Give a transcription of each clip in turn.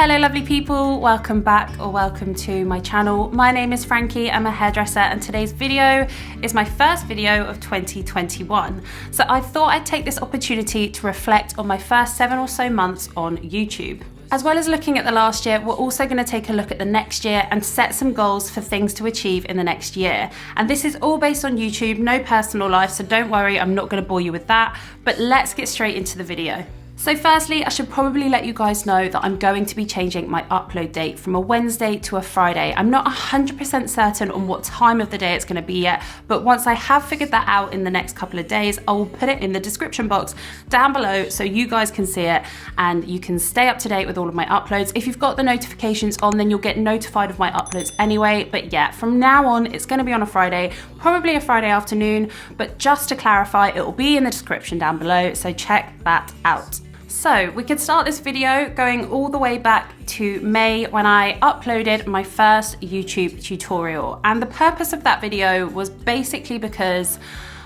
Hello lovely people, welcome back or welcome to my channel. My name is Frankie, I'm a hairdresser and today's video is my first video of 2021. So I thought I'd take this opportunity to reflect on my first 7 or so months on YouTube. As well as looking at the last year, we're also going to take a look at the next year and set some goals for things to achieve in the next year. And this is all based on YouTube, no personal life, so don't worry, I'm not going to bore you with that, but let's get straight into the video. So firstly, I should probably let you guys know that I'm going to be changing my upload date from a Wednesday to a Friday. I'm not 100% certain on what time of the day it's going to be yet, but once I have figured that out in the next couple of days, I will put it in the description box down below so you guys can see it and you can stay up to date with all of my uploads. If you've got the notifications on, then you'll get notified of my uploads anyway. But yeah, from now on, it's going to be on a Friday, probably a Friday afternoon, but just to clarify, it will be in the description down below, so check that out. So we could start this video going all the way back to May when I uploaded my first YouTube tutorial. And the purpose of that video was basically because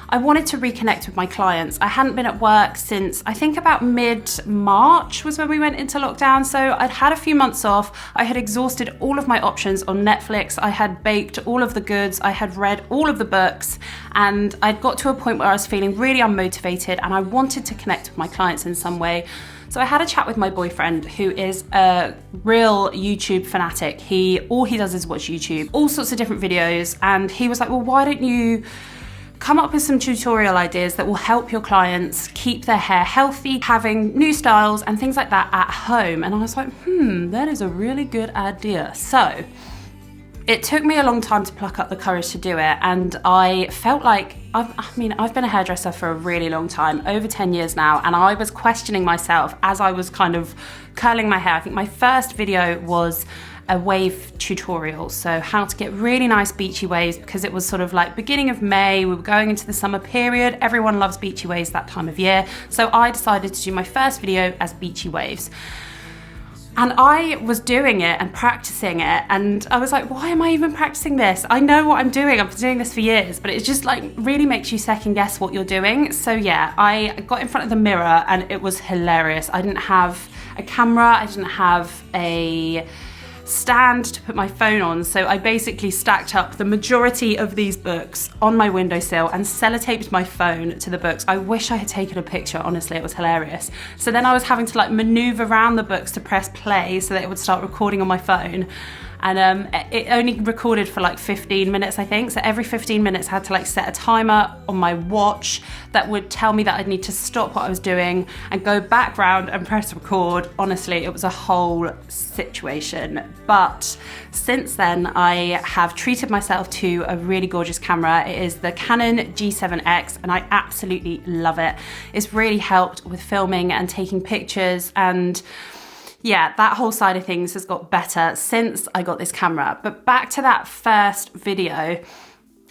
I wanted to reconnect with my clients. I hadn't been at work since I think about mid-March was when we went into lockdown. So I'd had a few months off. I had exhausted all of my options on Netflix. I had baked all of the goods. I had read all of the books and I'd got to a point where I was feeling really unmotivated and I wanted to connect with my clients in some way. So I had a chat with my boyfriend, who is a real YouTube fanatic. All he does is watch YouTube, all sorts of different videos. And he was like, well, why don't you come up with some tutorial ideas that will help your clients keep their hair healthy, having new styles and things like that at home. And I was like, that is a really good idea. So it took me a long time to pluck up the courage to do it. And I felt like, I've been a hairdresser for a really long time, over 10 years now. And I was questioning myself as I was kind of curling my hair. I think my first video was a wave tutorial, so how to get really nice beachy waves, because it was sort of like beginning of May, we were going into the summer period, everyone loves beachy waves that time of year, so I decided to do my first video as beachy waves. And I was doing it and practicing it, and I was like, why am I even practicing this? I know what I'm doing, I've been doing this for years, but it just like really makes you second guess what you're doing. So yeah, I got in front of the mirror and it was hilarious. I didn't have a camera, I didn't have a stand to put my phone on, so I basically stacked up the majority of these books on my windowsill and sellotaped my phone to the books. I wish I had taken a picture, honestly, it was hilarious. So then I was having to like maneuver around the books to press play so that it would start recording on my phone. And it only recorded for like 15 minutes, I think. So every 15 minutes I had to like set a timer on my watch that would tell me that I'd need to stop what I was doing and go back round and press record. Honestly, it was a whole situation. But since then, I have treated myself to a really gorgeous camera. It is the Canon G7X and I absolutely love it. It's really helped with filming and taking pictures, and yeah, that whole side of things has got better since I got this camera. But back to that first video,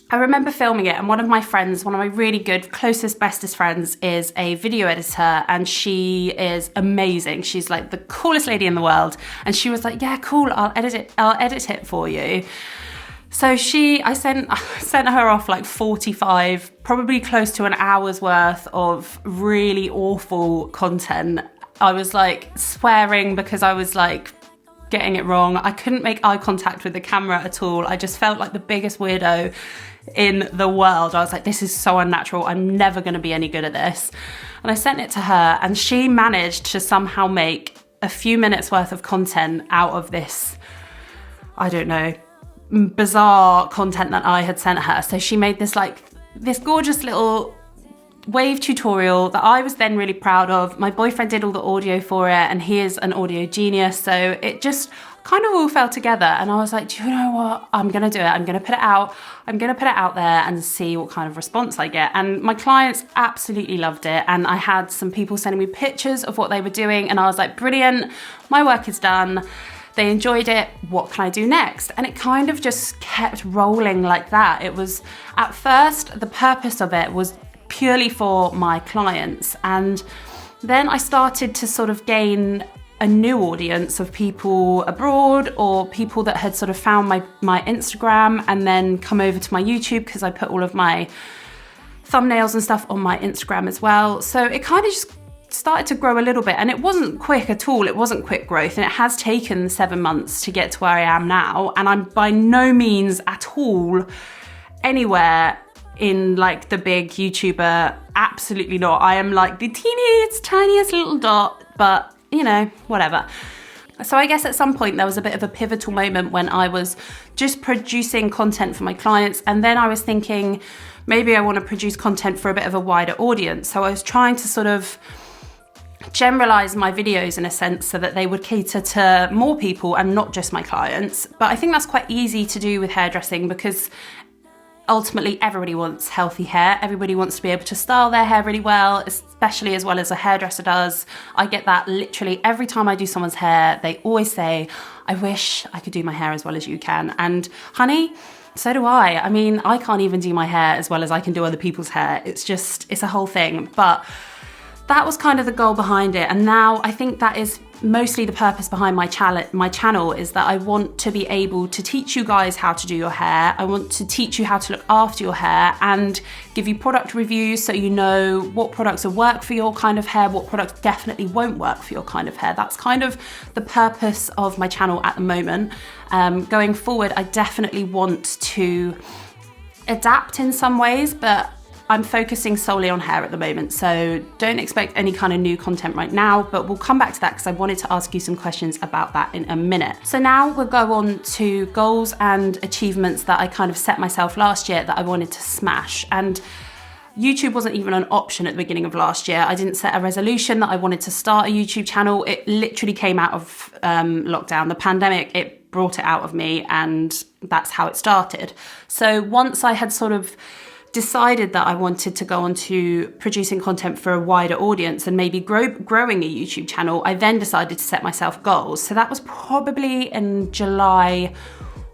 I remember filming it and one of my friends, one of my really good, closest, bestest friends is a video editor and she is amazing. She's like the coolest lady in the world. And she was like, yeah, cool, I'll edit it for you. So I sent her off like 45, probably close to an hour's worth of really awful content. I was like swearing because I was like getting it wrong. I couldn't make eye contact with the camera at all. I just felt like the biggest weirdo in the world. I was like, this is so unnatural. I'm never going to be any good at this. And I sent it to her and she managed to somehow make a few minutes worth of content out of this, I don't know, bizarre content that I had sent her. So she made this gorgeous little wave tutorial that I was then really proud of. My boyfriend did all the audio for it and he is an audio genius, so it just kind of all fell together and I was like, do you know what, I'm gonna do it, I'm gonna put it out there and see what kind of response I get. And my clients absolutely loved it and I had some people sending me pictures of what they were doing and I was like, brilliant, my work is done. They enjoyed it, what can I do next? And it kind of just kept rolling like that. It was, at first, the purpose of it was purely for my clients. And then I started to sort of gain a new audience of people abroad or people that had sort of found my Instagram and then come over to my YouTube because I put all of my thumbnails and stuff on my Instagram as well. So it kind of just started to grow a little bit, and it wasn't quick at all. It wasn't quick growth, and it has taken 7 months to get to where I am now. And I'm by no means at all anywhere in like the big YouTuber. Absolutely not. I am like the teeniest, tiniest little dot, but you know, whatever. So I guess at some point there was a bit of a pivotal moment when I was just producing content for my clients, and then I was thinking maybe I want to produce content for a bit of a wider audience. So I was trying to sort of generalize my videos in a sense so that they would cater to more people and not just my clients. But I think that's quite easy to do with hairdressing, because ultimately everybody wants healthy hair. Everybody wants to be able to style their hair really well, especially as well as a hairdresser does. I get that literally every time I do someone's hair. They always say, I wish I could do my hair as well as you can. And honey, so do I. I mean, I can't even do my hair as well as I can do other people's hair. It's a whole thing. But that was kind of the goal behind it. And now I think that is mostly the purpose behind my channel, is that I want to be able to teach you guys how to do your hair. I want to teach you how to look after your hair and give you product reviews so you know what products will work for your kind of hair, what products definitely won't work for your kind of hair. That's kind of the purpose of my channel at the moment. Going forward, I definitely want to adapt in some ways, but I'm focusing solely on hair at the moment, so don't expect any kind of new content right now, but we'll come back to that because I wanted to ask you some questions about that in a minute. So now we'll go on to goals and achievements that I kind of set myself last year that I wanted to smash. And YouTube wasn't even an option at the beginning of last year. I didn't set a resolution that I wanted to start a YouTube channel. It literally came out of lockdown. The pandemic, it brought it out of me, and that's how it started. So once I had sort of decided that I wanted to go on to producing content for a wider audience and maybe growing a YouTube channel, I then decided to set myself goals. So that was probably in July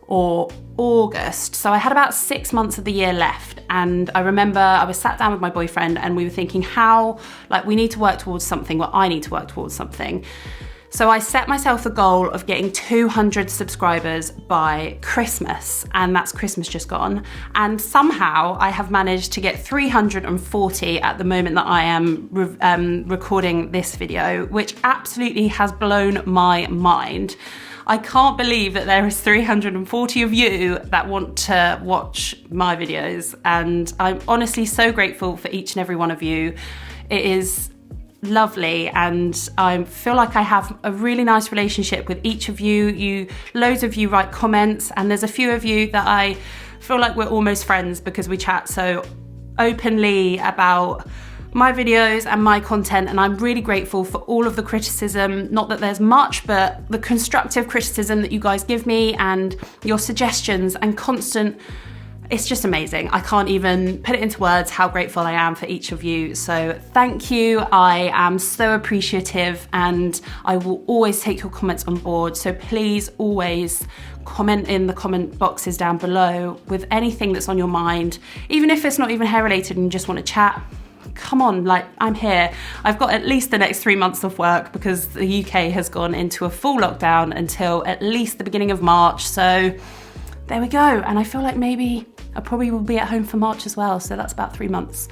or August. So I had about 6 months of the year left. And I remember I was sat down with my boyfriend and we were thinking we need to work towards something, I need to work towards something. So I set myself the goal of getting 200 subscribers by Christmas, and that's Christmas just gone. And somehow I have managed to get 340 at the moment that I am recording this video, which absolutely has blown my mind. I can't believe that there is 340 of you that want to watch my videos, and I'm honestly so grateful for each and every one of you. It is lovely, and I feel like I have a really nice relationship with each of you. Loads of you write comments, and there's a few of you that I feel like we're almost friends because we chat so openly about my videos and my content, and I'm really grateful for all of the criticism. Not that there's much, but the constructive criticism that you guys give me and your suggestions and constant. It's just amazing. I can't even put it into words how grateful I am for each of you. So thank you. I am so appreciative, and I will always take your comments on board. So please always comment in the comment boxes down below with anything that's on your mind. Even if it's not even hair related and you just want to chat, come on, I'm here. I've got at least the next 3 months of work because the UK has gone into a full lockdown until at least the beginning of March. So there we go. And I feel like maybe I probably will be at home for March as well. So that's about 3 months.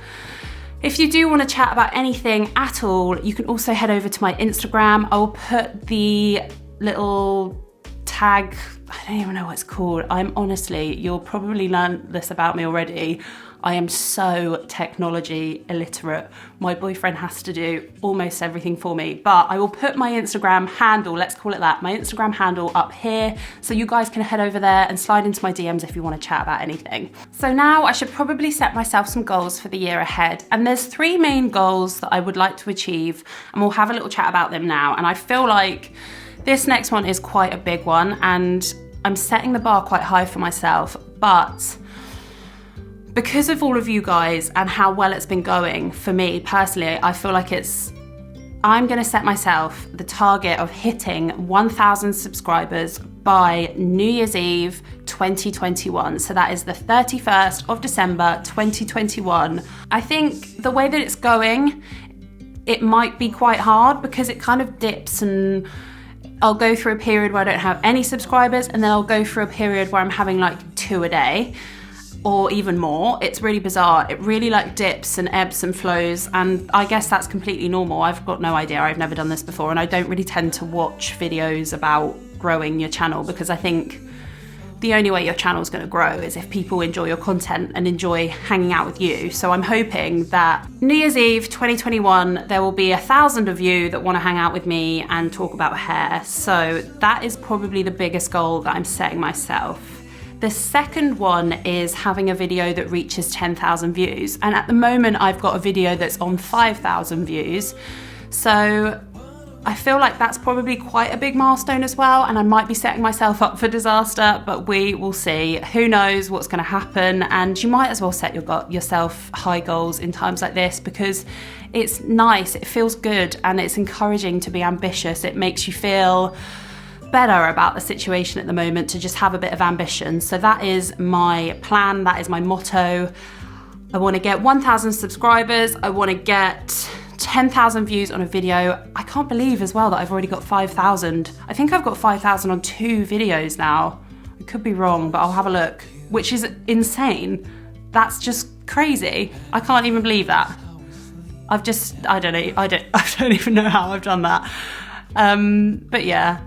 If you do want to chat about anything at all, you can also head over to my Instagram. I will put the little tag, I don't even know what it's called. You'll probably learn this about me already. I am so technology illiterate. My boyfriend has to do almost everything for me, but I will put my Instagram handle, let's call it that, my Instagram handle up here, so you guys can head over there and slide into my DMs if you want to chat about anything. So now I should probably set myself some goals for the year ahead, and there's 3 main goals that I would like to achieve, and we'll have a little chat about them now. And I feel like this next one is quite a big one, and I'm setting the bar quite high for myself, but because of all of you guys and how well it's been going for me personally, I feel like I'm gonna set myself the target of hitting 1,000 subscribers by New Year's Eve 2021. So that is the 31st of December 2021. I think the way that it's going, it might be quite hard because it kind of dips, and I'll go through a period where I don't have any subscribers, and then I'll go through a period where I'm having 2 a day. or even more. It's really bizarre. It really like dips and ebbs and flows, and I guess that's completely normal. I've got no idea. I've never done this before, and I don't really tend to watch videos about growing your channel, because I think the only way your channel is going to grow is if people enjoy your content and enjoy hanging out with you. So I'm hoping that New Year's Eve 2021, there will be 1,000 of you that want to hang out with me and talk about hair. So that is probably the biggest goal that I'm setting myself. The second one is having a video that reaches 10,000 views. And at the moment, I've got a video that's on 5,000 views. So I feel like that's probably quite a big milestone as well, and I might be setting myself up for disaster, but we will see. Who knows what's going to happen, and you might as well set yourself high goals in times like this, because it's nice, it feels good, and it's encouraging to be ambitious. It makes you feel better about the situation at the moment to just have a bit of ambition. So that is my plan, that is my motto. I want to get 1,000 subscribers, I want to get 10,000 views on a video. I can't believe as well that I've already got 5,000. I think I've got 5,000 on 2 videos now. I could be wrong, but I'll have a look, which is insane. That's just crazy. I can't even believe that. I don't even know how I've done that. But yeah.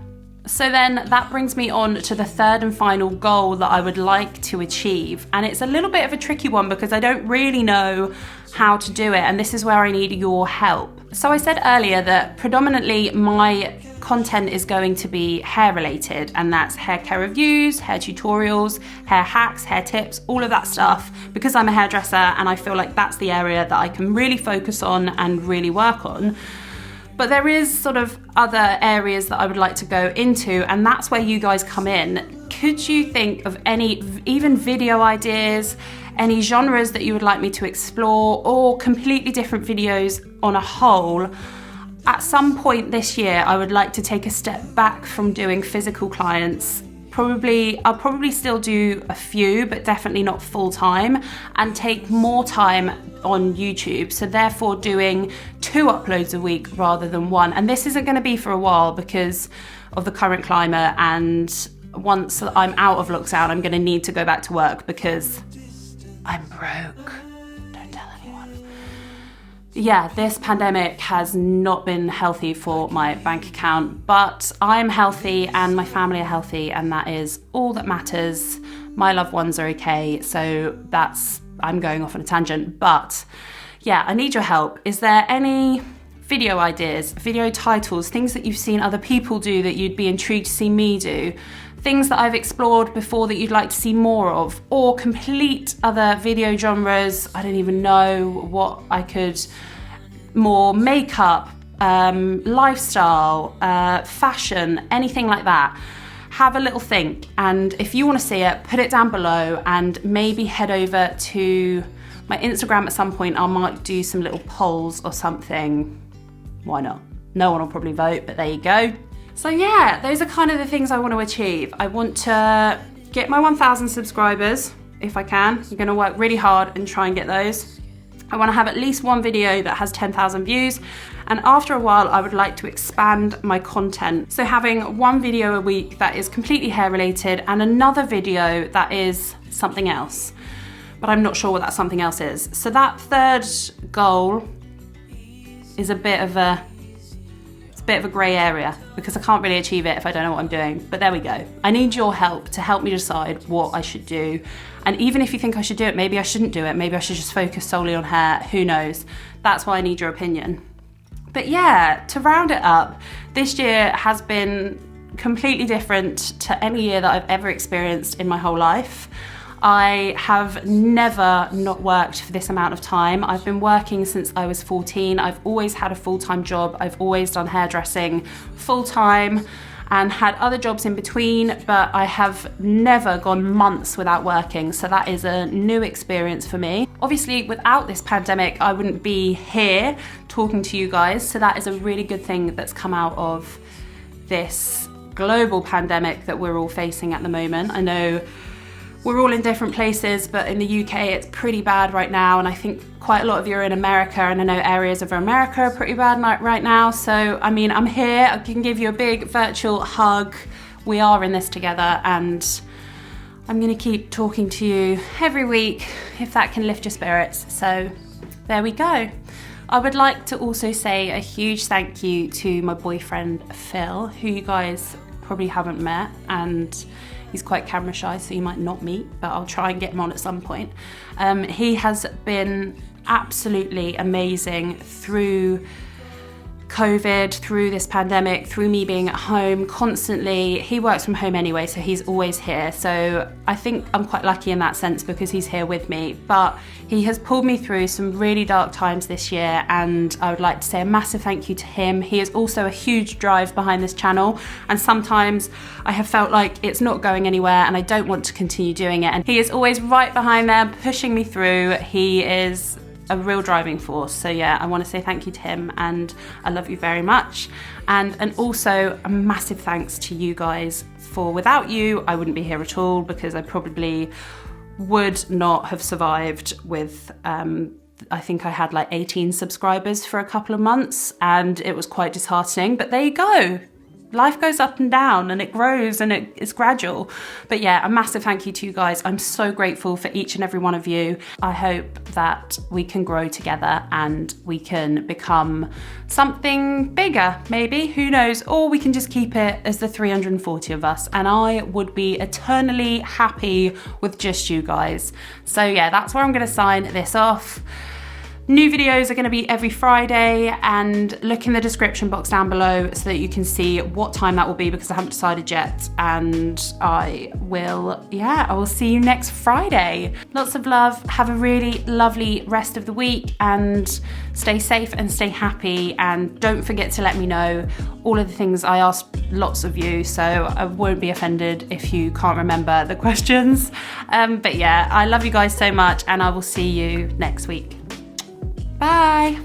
So then that brings me on to the third and final goal that I would like to achieve. And it's a little bit of a tricky one because I don't really know how to do it. And this is where I need your help. So I said earlier that predominantly my content is going to be hair related, and that's hair care reviews, hair tutorials, hair hacks, hair tips, all of that stuff, because I'm a hairdresser and I feel like that's the area that I can really focus on and really work on. But there is sort of other areas that I would like to go into, and that's where you guys come in. Could you think of any, even video ideas, any genres that you would like me to explore, or completely different videos on a whole? At some point this year, I would like to take a step back from doing physical clients. I'll probably still do a few, but definitely not full time, and take more time on YouTube. So therefore doing 2 uploads a week rather than 1. And this isn't going to be for a while because of the current climate. And once I'm out of lockdown, I'm going to need to go back to work because I'm broke. Don't tell anyone. Yeah, this pandemic has not been healthy for my bank account, but I'm healthy and my family are healthy, and that is all that matters. My loved ones are okay, so I'm going off on a tangent, but yeah, I need your help. Is there any video ideas, video titles, things that you've seen other people do that you'd be intrigued to see me do? Things that I've explored before that you'd like to see more of, or complete other video genres? I don't even know what I could, more makeup, lifestyle, fashion, anything like that. Have a little think, and if you want to see it, put it down below, and maybe head over to my Instagram at some point. I might do some little polls or something. Why not? No one will probably vote, but there you go. So yeah, those are kind of the things I want to achieve. I want to get my 1,000 subscribers if I can. I'm going to work really hard and try and get those. I want to have at least 1 video that has 10,000 views. And after a while, I would like to expand my content. So having 1 video a week that is completely hair related and another video that is something else. But I'm not sure what that something else is. So that third goal is a bit of a grey area because I can't really achieve it if I don't know what I'm doing. But there we go. I need your help to help me decide what I should do. And even if you think I should do it, maybe I shouldn't do it. Maybe I should just focus solely on hair. Who knows? That's why I need your opinion. But yeah, to round it up, this year has been completely different to any year that I've ever experienced in my whole life. I have never not worked for this amount of time. I've been working since I was 14. I've always had a full-time job. I've always done hairdressing full-time and had other jobs in between, but I have never gone months without working. So that is a new experience for me. Obviously, without this pandemic, I wouldn't be here talking to you guys. So that is a really good thing that's come out of this global pandemic that we're all facing at the moment. I know we're all in different places, but in the UK, it's pretty bad right now. And I think quite a lot of you are in America, and I know areas of America are pretty bad right now. So, I mean, I'm here. I can give you a big virtual hug. We are in this together, and I'm gonna keep talking to you every week if that can lift your spirits. So there we go. I would like to also say a huge thank you to my boyfriend Phil, who you guys probably haven't met, and he's quite camera shy, so you might not meet, but I'll try and get him on at some point. He has been absolutely amazing through COVID, through this pandemic, through me being at home constantly. He works from home anyway, so he's always here. So I think I'm quite lucky in that sense because he's here with me. But he has pulled me through some really dark times this year, and I would like to say a massive thank you to him. He is also a huge drive behind this channel, and sometimes I have felt like it's not going anywhere and I don't want to continue doing it. And he is always right behind there, pushing me through. He is a real driving force. So yeah, I want to say thank you to him, and I love you very much. And also a massive thanks to you guys, for without you I wouldn't be here at all, because I probably would not have survived with I think I had like 18 subscribers for a couple of months, and it was quite disheartening, but there you go. Life goes up and down, and it grows, and it's gradual. But yeah, a massive thank you to you guys. I'm so grateful for each and every one of you. I hope that we can grow together and we can become something bigger, maybe, who knows, or we can just keep it as the 340 of us, and I would be eternally happy with just you guys. So yeah, that's where I'm gonna sign this off. New videos are going to be every Friday, and look in the description box down below so that you can see what time that will be, because I haven't decided yet. And I will see you next Friday. Lots of love. Have a really lovely rest of the week, and stay safe and stay happy. And don't forget to let me know all of the things I asked lots of you, so I won't be offended if you can't remember the questions. But yeah, I love you guys so much, and I will see you next week. Bye.